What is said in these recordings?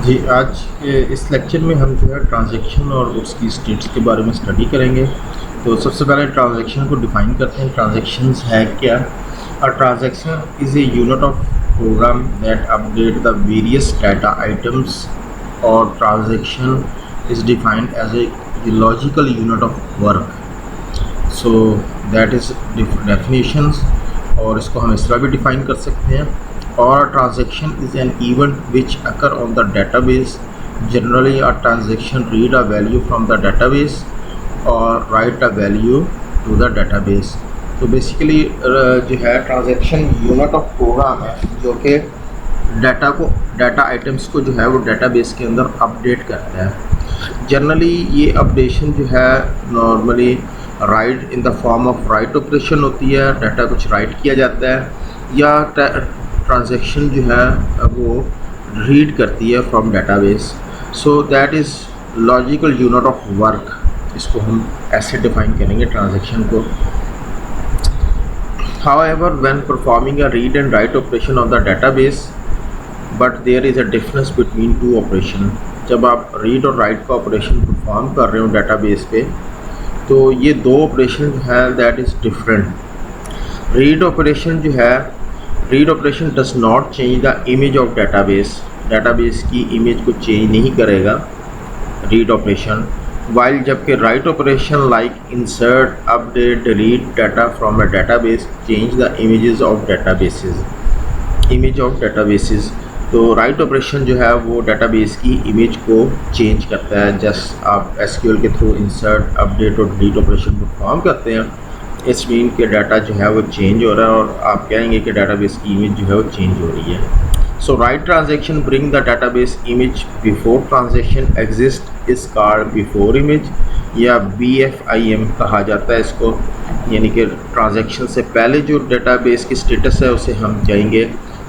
जी, आज के इस लेक्चर में हम जो है ट्रांज़ैक्शन और उसकी स्टेट्स के बारे में स्टडी करेंगे। तो सबसे पहले ट्रांज़ैक्शन को डिफ़ाइन करते हैं। ट्रांज़ैक्शंस है क्या? A transaction is a unit of program that update the various data items, और transaction is defined as a logical unit of work. So that is definitions, और इसको हम इस तरह भी डिफ़ाइन कर सकते हैं। Or a transaction is an event which occur on the database. Generally, a transaction read a value from the database or write a value to the database. तो बेसिकली जो है ट्रांजैक्शन यूनिट ऑफ प्रोग्राम है जो कि data items को जो है वो डाटाबेस के अंदर अपडेट करता है। जनरली ये अपडेशन जो है normally right in the form of write operation होती है। डाटा कुछ राइट किया जाता है, या ट्रांजैक्शन जो है वो रीड करती है from database. So that is logical unit of work. इसको हम ऐसे डिफाइन करेंगे ट्रांजैक्शन को। However when performing a read and write operation on the database, but there is a difference between two operation. जब आप read और right का operation perform कर रहे हो डाटाबेस पे, तो ये दो ऑपरेशन है that is different. Read operation जो है, read operation does not change the image of database. Database की इमेज को चेंज नहीं करेगा रीड ऑपरेशन। वाइल जबकि write operation like insert, update, delete data from a database change the images of databases. तो write operation जो है वो database की इमेज को चेंज करता है। जस्ट आप एसक्यूएल के थ्रू इंसर्ट, अपडेट और डिलीट ऑपरेशन परफॉर्म करते हैं, इस मीन के डाटा जो है वो चेंज हो रहा है, और आप कहेंगे कि डाटाबेस की इमेज जो है वो चेंज हो रही है। So write transaction bring the database image before transaction exist is called before image, या BFIM कहा जाता है इसको। यानी कि ट्रांजैक्शन से पहले जो डाटाबेस की स्टेटस है उसे हम कहेंगे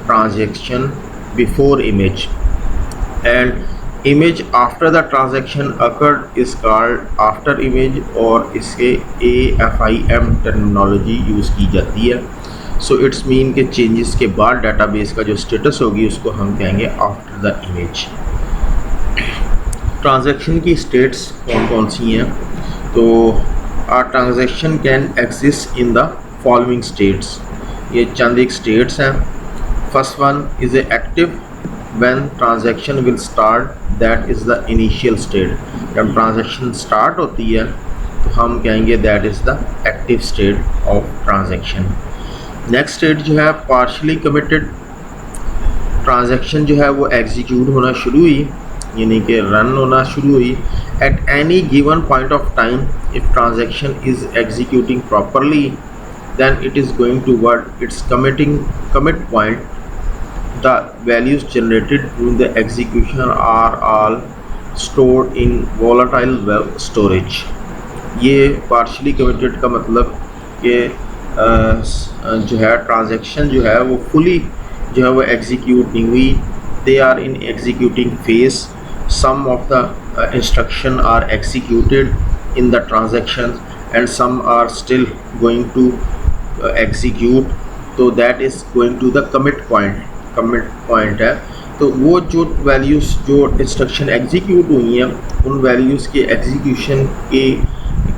transaction before image, and image after the transaction occurred is called after image, और इसके AFIM टर्मिनोलॉजी यूज़ की जाती है। सो इट्स मीन के चेंजेस के बाद डाटाबेस का जो स्टेटस होगी उसको हम कहेंगे आफ्टर द इमेज। ट्रांजैक्शन की स्टेट्स कौन कौन सी हैं? तो a transaction can exist in the following states. ये चंद एक स्टेट्स हैं। First one is a active. When transaction will start, that is the initial state. जब ट्रांजैक्शन स्टार्ट होती है तो हम कहेंगे that is the active state of transaction. Next state जो है partially committed। ट्रांजैक्शन जो है वो एग्जीक्यूट होना शुरू हुई, यानी कि रन होना शुरू हुई। at any given point of time, if transaction is executing properly, then it is going toward its commit point. The values generated during the execution are all stored in volatile web storage. ये partially committed का मतलब कि जो है transaction जो है वो fully जो है वो execute नहीं हुई। They are in executing phase. Some of the instruction are executed in the transactions and some are still going to execute. So that is going to the commit point है। तो वो जो values जो instruction execute हुई हैं उन values के execution के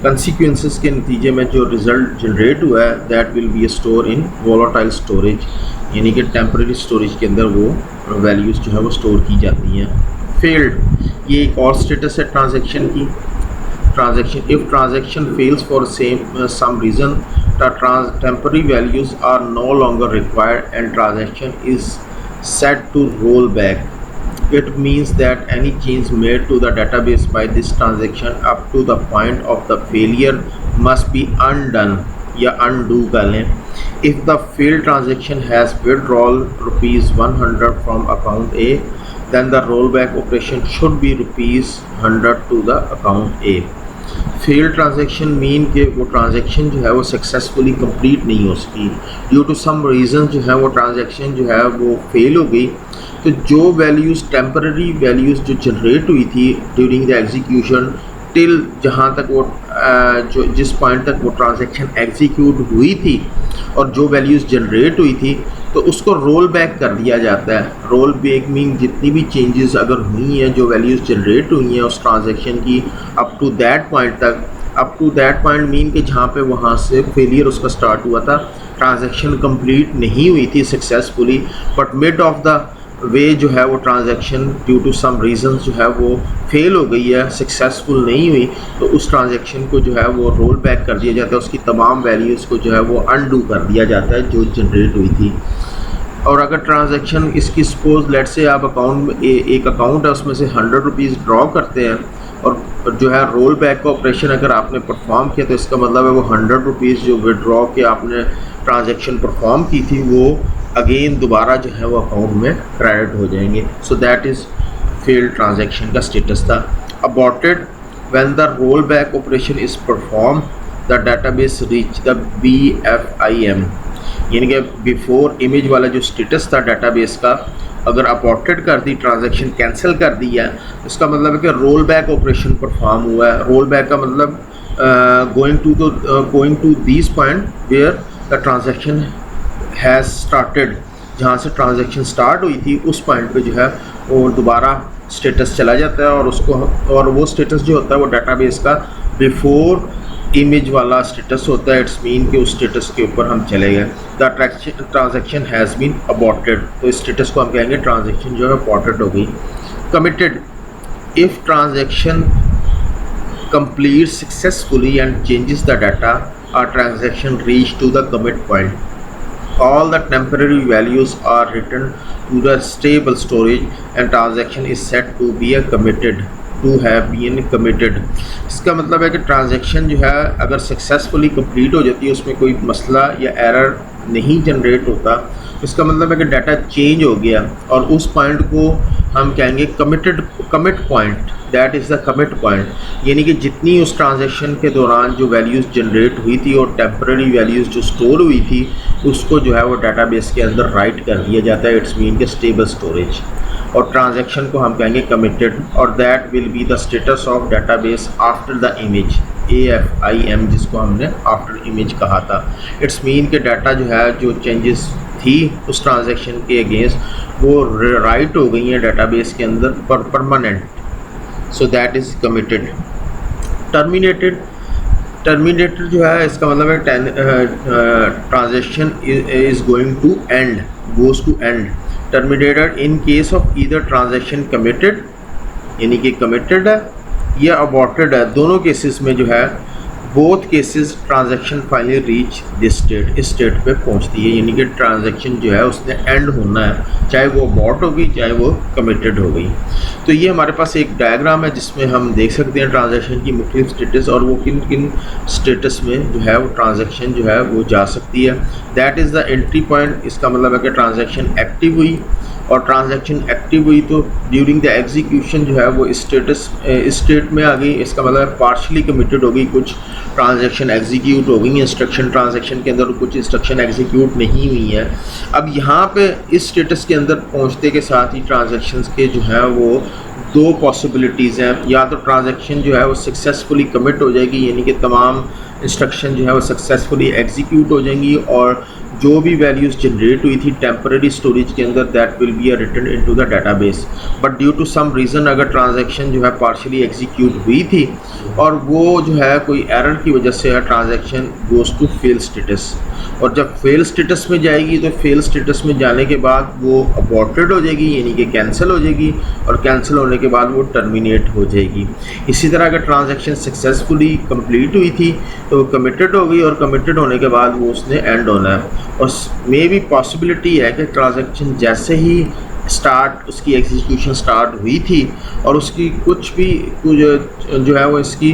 कंसिक्वेंसेस के नतीजे में जो रिज़ल्ट जनरेट हुआ है that will B store in volatile storage, यानी कि टेम्परेरी स्टोरेज के अंदर वो वैल्यूज़ जो है वो स्टोर की जाती हैं। फेल्ड, ये एक और स्टेटस है ट्रांजैक्शन की। Transaction, if transaction fails for some reason, the temporary values are no longer required and transaction is set to roll back. It means that any change made to the database by this transaction up to the point of the failure must be undone या undo कर लें। If the failed transaction has withdrawn ₹100 from account A, then the rollback operation should be ₹100 to the account A. Fail transaction mean के वो transaction जो है वो successfully complete नहीं हो सकी, ड्यू टू सम रीज़न जो है वो ट्रांजैक्शन जो है वो फेल हो गई। तो जो वैल्यूज़ टेम्पररी वैल्यूज़ जो जनरेट हुई थी ड्यूरिंग द एग्जीक्यूशन टिल जहाँ तक वो जो जिस पॉइंट तक वो ट्रांजैक्शन एग्जीक्यूट हुई थी और जो वैल्यूज़ जनरेट हुई थी तो उसको रोल बैक कर दिया जाता है। रोल बैक मीन जितनी भी चेंजेस अगर हुई हैं, जो वैल्यूज़ जनरेट हुई हैं उस ट्रांजैक्शन की अप टू दैट पॉइंट तक, up to that point mean कि जहाँ पे वहाँ से फेलियर उसका स्टार्ट हुआ था, ट्रांजैक्शन कंप्लीट नहीं हुई थी successfully, but mid of the way जो है वो transaction due to some reasons जो है वो फेल हो गई है, सक्सेसफुल नहीं हुई, तो उस ट्रांजैक्शन को जो है वो रोल बैक कर दिया जाता है, उसकी तमाम वैल्यूज़ को जो है वो अनडू कर दिया जाता है जो जनरेट हुई थी। और अगर ट्रांजैक्शन इसकी सपोज लेट से आप अकाउंट में एक अकाउंट है उसमें से 100 रुपीज़ ड्रॉ करते हैं और जो है रोल बैक का ऑपरेशन अगर आपने परफॉर्म किया तो इसका मतलब है वो 100 रुपीज़ जो विड्रॉ के आपने ट्रांजैक्शन परफॉर्म की थी वो अगेन दोबारा जो है वो अकाउंट में क्रेडिट हो जाएंगे। So that is failed transaction का स्टेटस था। Aborted when the roll back operation is perform the database reach the BFIM, यानी कि बिफोर इमेज वाला जो स्टेटस था डाटाबेस का, अगर अबॉर्टेड कर दी, ट्रांजैक्शन कैंसिल कर दी है, इसका मतलब है कि रोल बैक ऑपरेशन परफॉर्म हुआ है। रोल बैक का मतलब going to this point where the transaction has started, जहाँ से ट्रांजैक्शन स्टार्ट हुई थी उस पॉइंट पे जो है वो दोबारा स्टेटस चला जाता है और वो स्टेटस जो होता है वो डाटाबेस का बिफोर इमेज वाला स्टेटस होता है। इट्स मीन कि उस स्टेटस के ऊपर हम चले गए। The transaction has been aborted, तो इस स्टेटस को हम कहेंगे ट्रांजैक्शन जो है अबॉर्टेड हो गई। Committed, if transaction complete successfully and changes the data, a transaction reach to the commit point, all the temporary values are written to the stable storage and transaction is set to be a committed to have been committed। इसका मतलब है कि transaction जो है अगर successfully complete हो जाती है, उसमें कोई मसला या एरर नहीं जनरेट होता, इसका मतलब है कि डाटा चेंज हो गया और उस पॉइंट को हम कहेंगे commit point, that is the commit point, यानी कि जितनी उस ट्रांजैक्शन के दौरान जो वैल्यूज़ जनरेट हुई थी और टेम्पररी वैल्यूज़ जो स्टोर हुई थी उसको जो है वो डाटाबेस के अंदर राइट कर दिया जाता है। इट्स मीन के स्टेबल स्टोरेज, और ट्रांजैक्शन को हम कहेंगे कमिटेड, और that will be the status of database after the image, AFIM जिसको हमने आफ्टर इमेज कहा था। इट्स मीन के डाटा जो है जो चेंजेस थी उस ट्रांजैक्शन के अगेंस्ट वो राइट हो गई हैं डाटाबेस के अंदर पर permanent. So that is committed. Terminated जो है इसका मतलब है transaction is going to end, goes to end. Terminated in case of either transaction committed, यानी कि कमिटेड है या अबॉर्टेड है, दोनों केसेस में जो है both cases transaction finally reach this state, इस स्टेट पे पहुंचती है, यानी कि ट्रांजैक्शन जो है उसने एंड होना है, चाहे वो अबॉर्ट हो गई चाहे वो कमिटेड हो गई। तो ये हमारे पास एक डायग्राम है जिसमें हम देख सकते हैं ट्रांजैक्शन की मुख्तलिफ स्टेटस और वो किन किन स्टेटस में जो है वो ट्रांजैक्शन जो है वो जा सकती है। That is the entry point, इसका मतलब है कि ट्रांजैक्शन एक्टिव हुई और ट्रांजैक्शन एक्टिव हुई तो ड्यूरिंग द एग्जीक्यूशन जो है वो स्टेट में आ गई, इसका मतलब पार्शली कमिटेड हो गई, कुछ ट्रांजैक्शन एग्जीक्यूट हो गई, इंस्ट्रक्शन ट्रांजैक्शन के अंदर कुछ इंस्ट्रक्शन एग्जीक्यूट नहीं हुई है। अब यहाँ पे इस स्टेटस के अंदर पहुँचते के साथ ही ट्रांजैक्शंस के जो है वो दो पॉसिबिलिटीज़ हैं, या तो ट्रांजैक्शन जो है वो सक्सेसफुली कमिट हो जाएगी, यानी कि तमाम इंस्ट्रक्शन जो है वो सक्सेसफुली एग्जीक्यूट हो जाएंगी और जो भी वैल्यूज़ जनरेट हुई थी टेम्पररी स्टोरेज के अंदर that will be written into the database. But due to some reason अगर ट्रांजैक्शन जो है पार्शियली एग्जीक्यूट हुई थी और वो जो है कोई एरर की वजह से है, transaction goes to fail status, और जब फेल स्टेटस में जाएगी तो फेल स्टेटस में जाने के बाद वो अबॉर्टेड हो जाएगी, यानी कि कैंसिल हो जाएगी, और कैंसिल होने के बाद वो टर्मिनेट हो जाएगी। इसी तरह अगर ट्रांजैक्शन सक्सेसफुली कंप्लीट हुई थी तो वो कमिटेड हो गई और कमिटेड होने के बाद वो उसने एंड होना है। और मे भी पॉसिबिलिटी है कि ट्रांजैक्शन जैसे ही उसकी एग्जीक्यूशन स्टार्ट हुई थी और उसकी कुछ जो है वो इसकी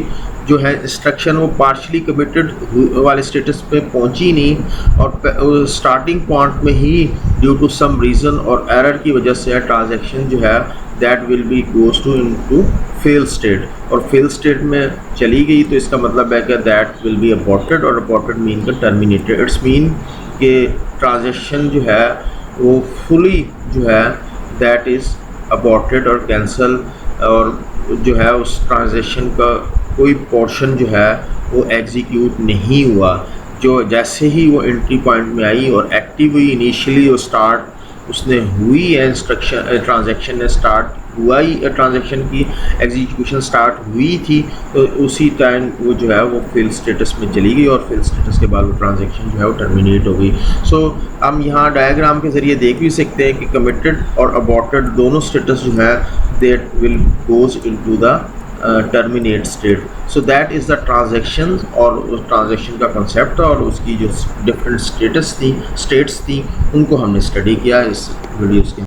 जो है इंस्ट्रक्शन वो पार्शली कमिटेड वाले स्टेटस पे पहुंची नहीं और स्टार्टिंग पॉइंट में ही ड्यू टू सम रीज़न और एरर की वजह से ट्रांजैक्शन जो है that will be goes to into fail state, और फेल स्टेट में चली गई तो इसका मतलब है कि दैट विल बी अबॉर्टेड, और अबॉर्टेड मीन का टर्मिनेटेड। इट्स मीन कि ट्रांजैक्शन जो है वो फुली जो है दैट इज़ अबॉर्टेड और कैंसल, और जो है उस ट्रांजैक्शन का कोई पोर्शन जो है वो एग्जीक्यूट नहीं हुआ। जो जैसे ही वो एंट्री पॉइंट में आई और एक्टिव हुई, इनिशियली वो स्टार्ट उसने हुई है, इंस्ट्रक्शन ट्रांजैक्शन ने स्टार्ट हुआ ही, ट्रांजैक्शन की एग्जीक्यूशन स्टार्ट हुई थी, तो उसी टाइम वो जो है वो फेल स्टेटस में चली गई और फेल स्टेटस के बाद वो ट्रांजैक्शन जो है वो टर्मिनेट हो गई। सो हम यहाँ डायग्राम के ज़रिए देख भी सकते हैं कि कमिटेड और अबॉर्टेड दोनों स्टेटस जो है that will goes into the terminate state. So that is the transaction, और उस ट्रांजैक्शन का कंसेप्ट और उसकी जो डिफरेंट स्टेट्स थी उनको हमने स्टडी किया इस वीडियोज़ के